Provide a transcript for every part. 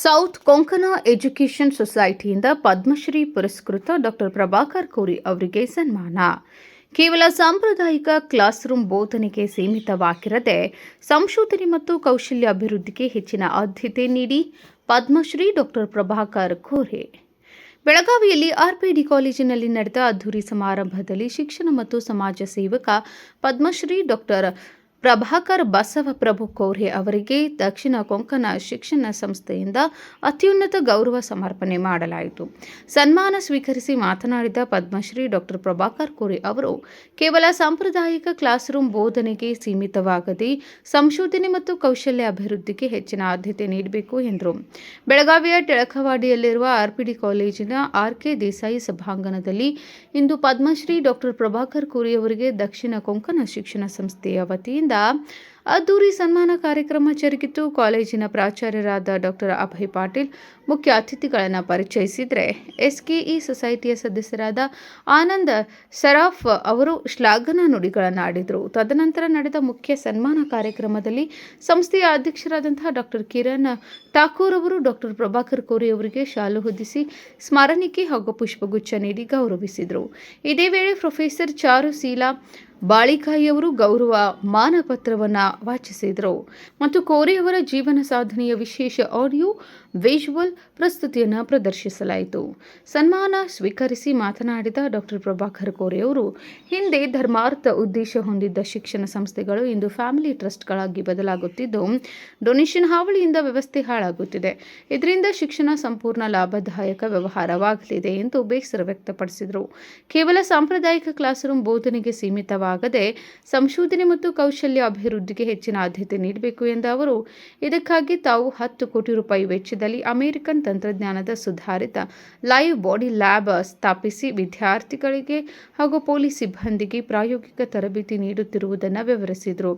South Konkan education ಸೊಸೈಟಿಯಿಂದ Padmashri ಪುರಸ್ಕೃತ doctor Prabhakar ಕೋರಿ ಅವರಿಗೆ ಸನ್ಮಾನ. ಕೇವಲ ಸಾಂಪ್ರದಾಯಿಕ ಕ್ಲಾಸ್ ರೂಮ್ ಬೋಧನೆಗೆ ಸೀಮಿತವಾಗಿರದೆ ಸಂಶೋಧನೆ ಮತ್ತು ಕೌಶಲ್ಯ ಅಭಿವೃದ್ಧಿಗೆ ಹೆಚ್ಚಿನ ಆದ್ಯತೆ ನೀಡಿ ಪದ್ಮಶ್ರೀ ಡಾಕ್ಟರ್ ಪ್ರಭಾಕರ್ ಕೋರೆ. ಬೆಳಗಾವಿಯಲ್ಲಿ ಆರ್ಪಿಡಿ ಕಾಲೇಜಿನಲ್ಲಿ ನಡೆದ ಅದ್ದೂರಿ ಸಮಾರಂಭದಲ್ಲಿ ಶಿಕ್ಷಣ ಮತ್ತು ಸಮಾಜ ಸೇವಕ ಪದ್ಮಶ್ರೀ ಡಾಕ್ಟರ್ ಪ್ರಭಾಕರ್ ಬಸವಪ್ರಭು ಕೋರೆ ಅವರಿಗೆ ದಕ್ಷಿಣ ಕೊಂಕಣ ಶಿಕ್ಷಣ ಸಂಸ್ಥೆಯಿಂದ ಅತ್ಯುನ್ನತ ಗೌರವ ಸಮರ್ಪಣೆ ಮಾಡಲಾಯಿತು. ಸನ್ಮಾನ ಸ್ವೀಕರಿಸಿ ಮಾತನಾಡಿದ ಪದ್ಮಶ್ರೀ ಡಾಕ್ಟರ್ ಪ್ರಭಾಕರ್ ಕೋರೆ ಅವರು, ಕೇವಲ ಸಾಂಪ್ರದಾಯಿಕ ಕ್ಲಾಸ್ ರೂಮ್ ಬೋಧನೆಗೆ ಸೀಮಿತವಾಗದೆ ಸಂಶೋಧನೆ ಮತ್ತು ಕೌಶಲ್ಯ ಅಭಿವೃದ್ಧಿಗೆ ಹೆಚ್ಚಿನ ಆದ್ಯತೆ ನೀಡಬೇಕು ಎಂದರು. ಬೆಳಗಾವಿಯ ಟಳಕವಾಡಿಯಲ್ಲಿರುವ ಆರ್ಪಿಡಿ ಕಾಲೇಜಿನ ಆರ್.ಕೆ. ದೇಸಾಯಿ ಸಭಾಂಗಣದಲ್ಲಿ ಇಂದು ಪದ್ಮಶ್ರೀ ಡಾಕ್ಟರ್ ಪ್ರಭಾಕರ್ ಕೋರೆ ಅವರಿಗೆ ದಕ್ಷಿಣ ಕೊಂಕಣ ಶಿಕ್ಷಣ ಸಂಸ್ಥೆಯ ವತಿಯಿಂದ ಅದ್ದೂರಿ ಸನ್ಮಾನ ಕಾರ್ಯಕ್ರಮ ಜರುಗಿತು. ಕಾಲೇಜಿನ ಪ್ರಾಚಾರ್ಯರಾದ ಡಾಕ್ಟರ್ ಅಭಯ್ ಪಾಟೀಲ್ ಮುಖ್ಯ ಅತಿಥಿಗಳನ್ನು ಪರಿಚಯಿಸಿದರೆ ಎಸ್ಕೆಇ ಸೊಸೈಟಿಯ ಸದಸ್ಯರಾದ ಆನಂದ್ ಸರಾಫ್ ಅವರು ಶ್ಲಾಘನಾ ನುಡಿಗಳನ್ನು ಆಡಿದರು. ತದನಂತರ ನಡೆದ ಮುಖ್ಯ ಸನ್ಮಾನ ಕಾರ್ಯಕ್ರಮದಲ್ಲಿ ಸಂಸ್ಥೆಯ ಅಧ್ಯಕ್ಷರಾದಂತಹ ಡಾಕ್ಟರ್ ಕಿರಣ್ ಠಾಕೂರ್ ಅವರು ಡಾಕ್ಟರ್ ಪ್ರಭಾಕರ್ ಕೋರೆ ಅವರಿಗೆ ಶಾಲು ಹೊದಿಸಿ ಸ್ಮರಣಿಕೆ ಹಾಗೂ ಪುಷ್ಪಗುಚ್ಛ ನೀಡಿ ಗೌರವಿಸಿದರು. ಇದೇ ವೇಳೆ ಪ್ರೊಫೆಸರ್ ಚಾರುಶೀಲಾ ಬಾಳಿಕಾಯಿ ಅವರು ಗೌರವ ಮಾನಪತ್ರವನ್ನು ವಾಚಿಸಿದರು ಮತ್ತು ಕೋರೆ ಅವರ ಜೀವನ ಸಾಧನೆಯ ವಿಶೇಷ ಆಡಿಯೋ ವಿಜುವಲ್ ಪ್ರಸ್ತುತಿಯನ್ನು ಪ್ರದರ್ಶಿಸಲಾಯಿತು. ಸನ್ಮಾನ ಸ್ವೀಕರಿಸಿ ಮಾತನಾಡಿದ ಡಾಕ್ಟರ್ ಪ್ರಭಾಕರ್ ಕೋರೆ ಅವರು, ಹಿಂದೆ ಧರ್ಮಾರ್ಥ ಉದ್ದೇಶ ಹೊಂದಿದ್ದ ಶಿಕ್ಷಣ ಸಂಸ್ಥೆಗಳು ಇಂದು ಫ್ಯಾಮಿಲಿ ಟ್ರಸ್ಟ್ಗಳಾಗಿ ಬದಲಾಗುತ್ತಿದ್ದು ಡೊನೇಷನ್ ಹಾವಳಿಯಿಂದ ವ್ಯವಸ್ಥೆ ಹಾಳಾಗುತ್ತಿದೆ. ಇದರಿಂದ ಶಿಕ್ಷಣ ಸಂಪೂರ್ಣ ಲಾಭದಾಯಕ ವ್ಯವಹಾರವಾಗಲಿದೆ ಎಂದು ಬೇಸರ ವ್ಯಕ್ತಪಡಿಸಿದರು. ಕೇವಲ ಸಾಂಪ್ರದಾಯಿಕ ಕ್ಲಾಸ್ ರೂಮ್ ಬೋಧನೆಗೆ ಸೀಮಿತವಾಗದೆ ಸಂಶೋಧನೆ ಮತ್ತು ಕೌಶಲ್ಯ ಅಭಿವೃದ್ಧಿಗೆ ಹೆಚ್ಚಿನ ಆದ್ಯತೆ ನೀಡಬೇಕು ಎಂದ ಅವರು, ಇದಕ್ಕಾಗಿ ತಾವು 10 ಕೋಟಿ ರೂಪಾಯಿ ವೆಚ್ಚದಲ್ಲಿ ಅಮೆರಿಕನ್ ತಂತ್ರಜ್ಞಾನದ ಸುಧಾರಿತ ಲೈವ್ ಬಾಡಿ ಲ್ಯಾಬ್ ಸ್ಥಾಪಿಸಿ ವಿದ್ಯಾರ್ಥಿಗಳಿಗೆ ಹಾಗೂ ಪೊಲೀಸ್ ಸಿಬ್ಬಂದಿಗೆ ಪ್ರಾಯೋಗಿಕ ತರಬೇತಿ ನೀಡುತ್ತಿರುವುದನ್ನು ವಿವರಿಸಿದರು.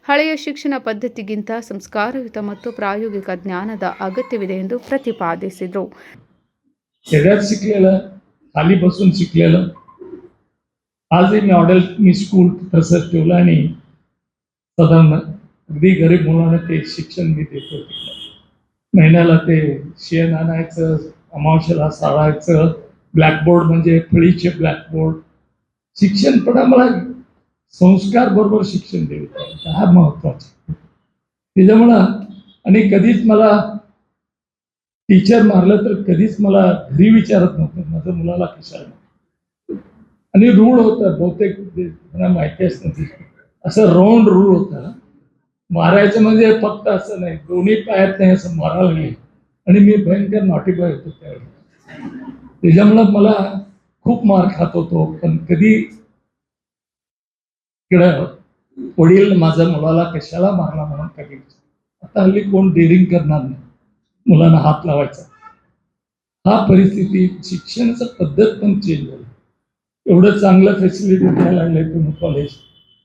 ಹಳೆಯ ಶಿಕ್ಷಣ ಪದ್ಧತಿಗಿಂತ ಸಂಸ್ಕಾರಯುತ ಮತ್ತು ಪ್ರಾಯೋಗಿಕ ಜ್ಞಾನದ ಅಗತ್ಯವಿದೆ ಎಂದು ಪ್ರತಿಪಾದಿಸಿದರು. खाली बसून शिकलेलं आजही मी स्कूल तसंच ठेवलं आणि साधारण अगदी गरीब मुलांना ते शिक्षण मी देतो. महिन्याला ते शेण आणायचं, अमावस्येला सारायचं, ब्लॅकबोर्ड म्हणजे फळीचे ब्लॅकबोर्ड. शिक्षण पण आम्हाला संस्कार बरोबर शिक्षण द्यायचं हा महत्वाचा. त्याच्यामुळं आणि कधीच मला टीचर मारलं तर कधीच मला घरी विचारत नव्हतं माझ्या मुलाला कशाला. आणि रूल होता बहुतेक मला माहिती असतं असं राऊंड रूल होता. मारायचं म्हणजे फक्त असं नाही, दोन्ही पायात नाही असं मारायला लागले. आणि मी भयंकर नॉटी बॉय होतो त्यावेळी. त्याच्यामुळं मला खूप मार खात होतो. पण कधी इकडं वडील माझ्या मुलाला कशाला मारला म्हणून कधी. आता हल्ली कोण डेअरिंग करणार नाही मुलांना हात लावायचा. हा परिस्थिती शिक्षणाचं पद्धत पण चेंज झाली. एवढं चांगलं फॅसिलिटी द्यायला लागले तुम्ही कॉलेज.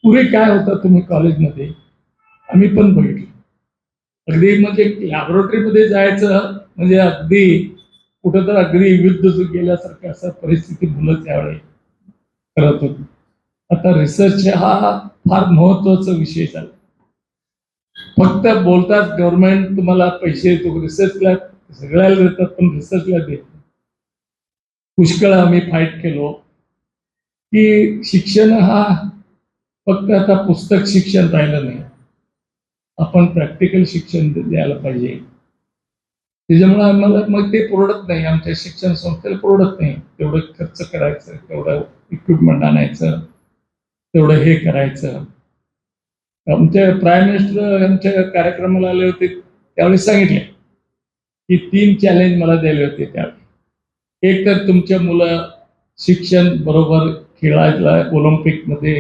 पुढे काय होतं तुम्ही कॉलेजमध्ये आम्ही पण बघितलं. अगदी म्हणजे लॅबोरेटरीमध्ये जायचं म्हणजे अगदी कुठं तर अगदी युद्ध गेल्यासारखं असं परिस्थिती मुलं त्यावेळी करत होती. आता रिसर्च हा फार महत्वाचा विषय झाला. फक्त बोलतात गव्हर्नमेंट तुम्हाला पैसे देतो, रिसर्चला सगळ्याला देतात पण रिसर्चला देत नाही. पुष्कळ आम्ही फाईट केलो की शिक्षण हा फक्त आता पुस्तक शिक्षण राहिलं नाही, आपण प्रॅक्टिकल शिक्षण द्यायला पाहिजे. त्याच्यामुळे आम्हाला मग ते परवडत नाही, आमच्या शिक्षण संस्थेला परवडत नाही. तेवढं खर्च करायचं, तेवढं इक्विपमेंट आणायचं, तेवढं हे करायचं. आमच्या प्राईम मिनिस्टर आमच्या कार्यक्रमाला आले होते त्यावेळी सांगितले की 3 चॅलेंज मला दिले होते त्यावेळी. एक तर तुमच्या मुलं शिक्षण बरोबर खेळायला ऑलिम्पिकमध्ये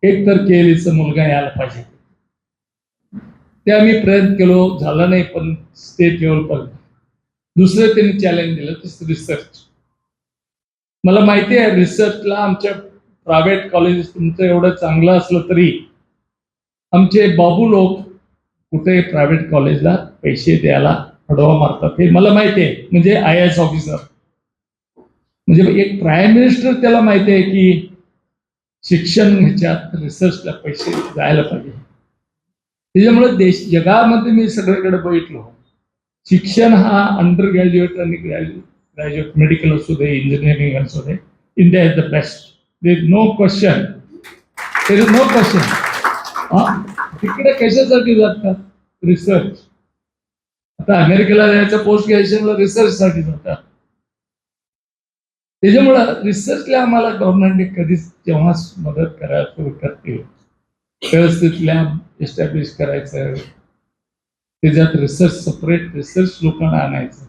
एक तर केलीचं मुलगा यायला पाहिजे. ते आम्ही प्रयत्न केलो, झालं नाही पण स्टेट लेवलपर्यंत. दुसरं त्यांनी चॅलेंज दिलं ते रिसर्च. मला माहिती आहे रिसर्चला आमच्या प्रायव्हेट कॉलेजेस तुमचं एवढं चांगलं असलं तरी आमचे बाबू लोक कुठे प्रायव्हेट कॉलेजला पैसे द्यायला अडवा मारतात हे मला माहिती आहे. म्हणजे IAS ऑफिसर म्हणजे एक प्राईम मिनिस्टर त्याला माहिती आहे की शिक्षण ह्याच्यात रिसर्चला पैसे जायला पाहिजे. त्याच्यामुळे जगामध्ये मी सगळीकडे बघितलो शिक्षण हा अंडर ग्रॅज्युएट आणि ग्रॅज्युएट मेडिकल असू दे, इंजिनिअरिंग असू दे, India is the best. There is no question, there is no question. तिकडे कशासाठी जातात? रिसर्च. आता अमेरिकेला जायचं पोस्ट ग्रॅज्युएशनला रिसर्चसाठी जातात. त्याच्यामुळं रिसर्चला आम्हाला गव्हर्नमेंटने कधीच जेव्हा मदत करायला सुरू करते, व्यवस्थित लॅब एस्टॅब्लिश करायचं, त्याच्यात रिसर्च सेपरेट रिसर्च लोकांना आणायचं.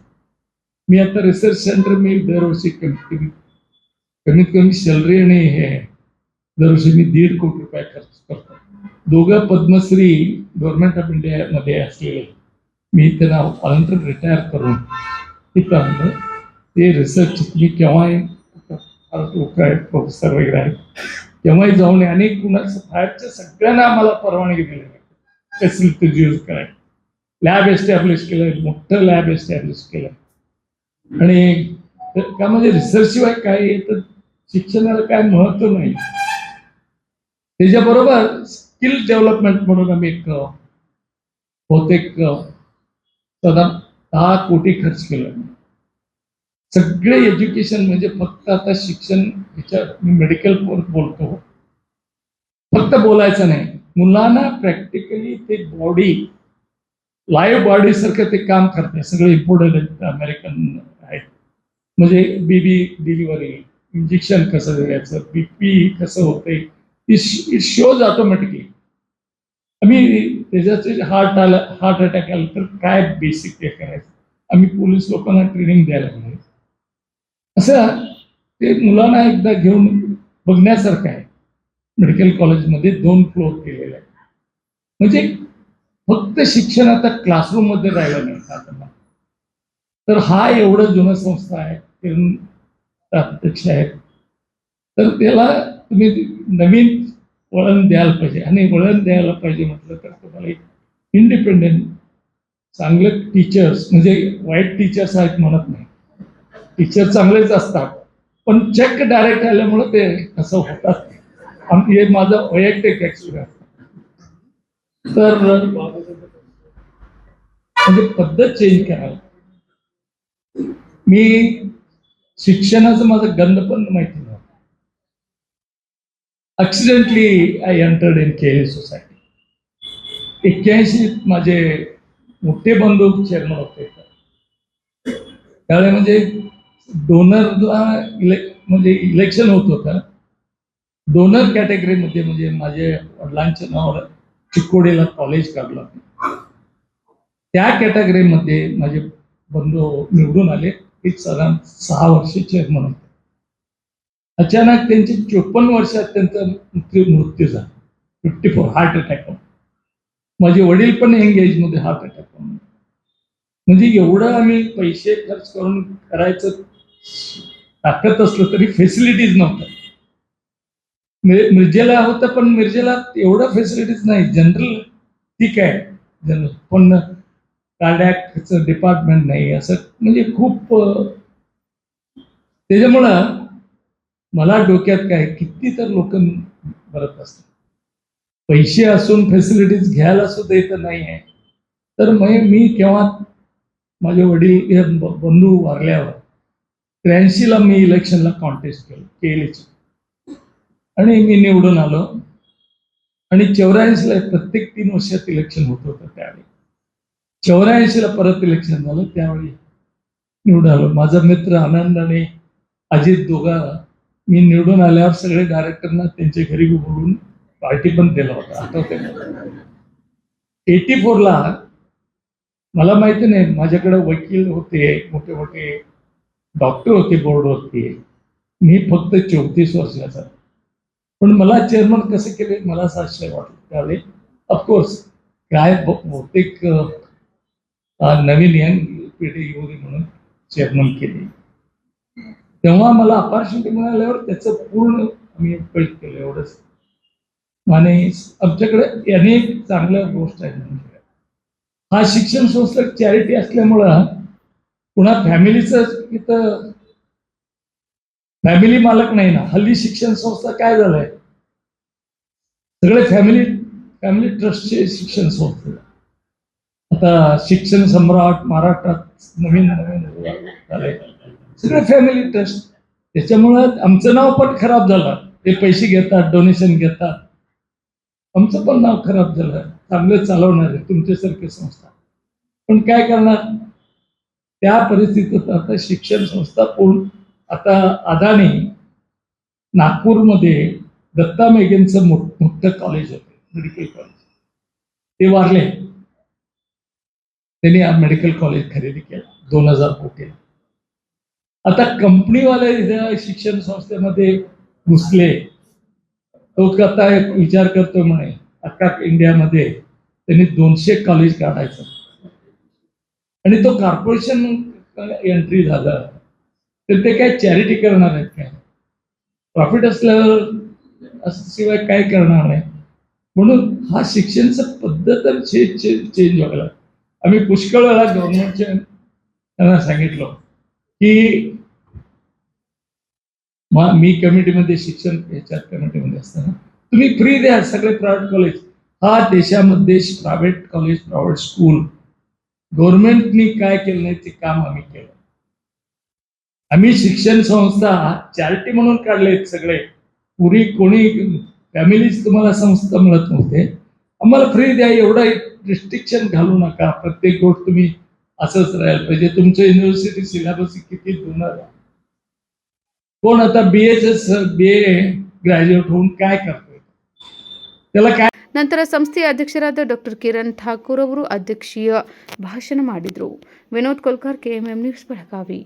मी आता रिसर्च सेंटर मी दरवर्षी कमीत कमी सॅलरी आणि हे दरवर्षी मी 1.5 कोटी रुपये खर्च करतो. दोघं पद्मश्री गव्हर्नमेंट ऑफ इंडिया मध्ये असलेले मी त्यांना ऑनंतर रिटायर करून तिथं आणलं. ते रिसर्च मी केव्हाही लोक आहेत, प्रोफेसर वगैरे आहेत, केव्हाही जाऊन आणि बाहेरच्या सगळ्यांना आम्हाला परवानगी दिली फॅसिलिटीज यूज करायला. लॅब एस्टॅब्लिश केलंय, मोठं लॅब एस्टॅब्लिश केलंय. आणि का म्हणजे रिसर्च शिवाय काय तर शिक्षणाला काय महत्व नाही. त्याच्याबरोबर स्किल डेव्हलपमेंट म्हणून आम्ही एक बहुतेक 10 कोटी खर्च केलं. सगळे एज्युकेशन म्हणजे फक्त आता शिक्षण मी मेडिकल बोलतो, फक्त बोलायचं नाही, मुलांना प्रॅक्टिकली ते बॉडी लाईव्ह बॉडी सारखं ते काम करते. सगळे इम्पोर्टेड आहेत, अमेरिकन आहेत. म्हणजे बेबी डिलिव्हरी, इंजेक्शन कसं द्यायचं, बीपी कसं होते, इट शोज ऑटोमॅटिकली. आम्ही त्याच्याचे हार्ट अटॅक आला तर काय बेसिक ते करायचं, आम्ही पोलीस लोकांना ट्रेनिंग द्यायला लागले. असं ते मुलांना एकदा घेऊन बघण्यासारखं आहे. मेडिकल कॉलेजमध्ये 2 फ्लोर केलेले आहे. म्हणजे फक्त शिक्षण आता क्लासरूम मध्ये राहिलं नाही आता. तर हा एवढं जुनं संस्था आहे, अध्यक्ष आहेत, तर त्याला तुम्ही नवीन वळण द्यायला पाहिजे. आणि वळण द्यायला पाहिजे म्हटलं तर तुम्हाला एक इंडिपेंडेंट चांगले टीचर्स, म्हणजे वाईट टीचर्स आहेत म्हणत नाही, टीचर चांगलेच असतात, पण चेक डायरेक्ट आल्यामुळे ते असं होतात. हे माझं वैयक्तिक एक्सपिरियन्स. तर म्हणजे पद्धत चेंज करायला. मी शिक्षणाचं माझं गंध पण माहिती नव्हतं. ऍक्सिडेंटली आय एंटर्ड इन केली सोसायटी. 81 माझे मोठे बंधू चेअरमन होते. त्यावेळेला म्हणजे डोनरला म्हणजे इलेक्शन होत होतं. डोनर कॅटेगरीमध्ये म्हणजे माझे वडिलांच्या नावावर चिकोडीला कॉलेज काढलं. त्या कॅटेगरीमध्ये माझे बंधू निवडून आले. एक साधारण 6 वर्ष चेअरमन होते. अचानक त्यांची 54 वर्षात त्यांचा मृत्यू झाला. 54 हार्ट अटॅक. माझे वडील पण यंग एज मध्ये हार्ट अटॅक. म्हणजे एवढं आम्ही पैसे खर्च करून करायचं टाकत असलं तरी फॅसिलिटीज नव्हत्या. मिरजेला होतं, पण मिरजेला एवढं फॅसिलिटीज नाही. जनरल ठीक आहे, जनरल, पण कार्डियाकचं डिपार्टमेंट नाही. असं म्हणजे खूप. त्याच्यामुळं मला डोक्यात काय, किती तर लोक भरत असतात, पैसे असून फॅसिलिटीज घ्यायला सुद्धा इथं नाही आहे. तर मी केव्हा माझे वडील हे बंधू वारल्यावर 83ला मी इलेक्शनला कॉन्टेस्ट केलीच आणि मी निवडून आलो. आणि 84ला प्रत्येक 3 वर्षात इलेक्शन होत होतं. त्यावेळी 84ला परत इलेक्शन झालं, त्यावेळी निवडून आलो. माझा मित्र आनंद आणि अजित दोघा मी निवडून आल्यावर सगळे डायरेक्टरना त्यांच्या घरी बोलून पार्टी पण दिला होता, आठवते. 84ला मला माहिती नाही, माझ्याकडे वकील होते, मोठे मोठे डॉक्टर होते बोर्डवरती. मी फक्त 34 वर्षाचा. पण मला चेअरमन कसं केले मला असं आश्चर्य वाटलं त्यावेळी. ऑफकोर्स काय बहुतेक नवीन यंग पिढी येऊ दे म्हणून चेअरमन केले. तेव्हा मला अपॉर्च्युनिटी मिळाल्यावर त्याचं पूर्ण आम्ही उपयोग केलं एवढंच. आणि आमच्याकडे अनेक चांगल्या गोष्ट आहेत. म्हणजे हा शिक्षण संस्था चॅरिटी असल्यामुळं पुन्हा फॅमिलीचं इथं फॅमिली मालक नाही ना. हल्ली शिक्षण संस्था काय झालंय, सगळे फॅमिली ट्रस्टचे शिक्षण संस्था. आता शिक्षण सम्राट महाराष्ट्रात नवीन झाले सगळे फॅमिली ट्रस्ट. त्याच्यामुळं आमचं नाव पण खराब झालं. ते पैसे घेतात, डोनेशन घेतात, आमचं पण नाव खराब झालं. चांगलं चालवणारे तुमच्यासारखे संस्था, पण काय करणार. त्या परिस्थितीत आता शिक्षण संस्था पूर्ण, आता अदानी नागपूरमध्ये दत्ता मेघेंचं मोठं कॉलेज होते, मेडिकल कॉलेज, ते वारले. त्यांनी मेडिकल कॉलेज खरेदी केलं 2000 कोटी. आता कंपनीवाले इथं शिक्षण संस्थेमध्ये घुसले. तो आता विचार करतोय म्हणे अख्खा इंडियामध्ये त्यांनी 200 कॉलेज काढायचं, आणि तो कॉर्पोरेशन एंट्री झाला तर ते काय चॅरिटी करणार आहेत काय. प्रॉफिट असल्यावर असं शिवाय काय करणार नाही. म्हणून हा शिक्षणचं पद्धत चेंज व्हायला. आम्ही पुष्कळ वेळा गव्हर्नमेंटच्या त्यांना सांगितलं की मी कमिटीमध्ये शिक्षण याच्यात कमिटीमध्ये असताना तुम्ही फ्री द्या सगळे प्रायव्हेट कॉलेज. हा देशामध्ये प्रायव्हेट कॉलेज, प्रायव्हेट स्कूल गव्हर्नमेंटनी काय केलं नाही ते काम आम्ही केलं. आम्ही शिक्षण संस्था चॅरिटी म्हणून काढलेत सगळे. पूर्वी कोणी फॅमिलीज तुम्हाला संस्था मिळत नव्हते. आम्हाला फ्री द्या, एवढा रिस्ट्रिक्शन घालू नका. प्रत्येक गोष्ट तुम्ही असंच राहायला पाहिजे. तुमचं युनिव्हर्सिटी सिलेबस किती जुना आहे. कोण आता BA ग्रॅज्युएट होऊन काय करतोय, त्याला काय. ನಂತರ ಸಂಸ್ಥೆಯ ಅಧ್ಯಕ್ಷರಾದ ಡಾಕ್ಟರ್ ಕಿರಣ್ ಠಾಕೂರ್ ಅವರು ಅಧ್ಯಕ್ಷೀಯ ಭಾಷಣ ಮಾಡಿದರು. Vinod Kolkar, KMM news, Belagavi.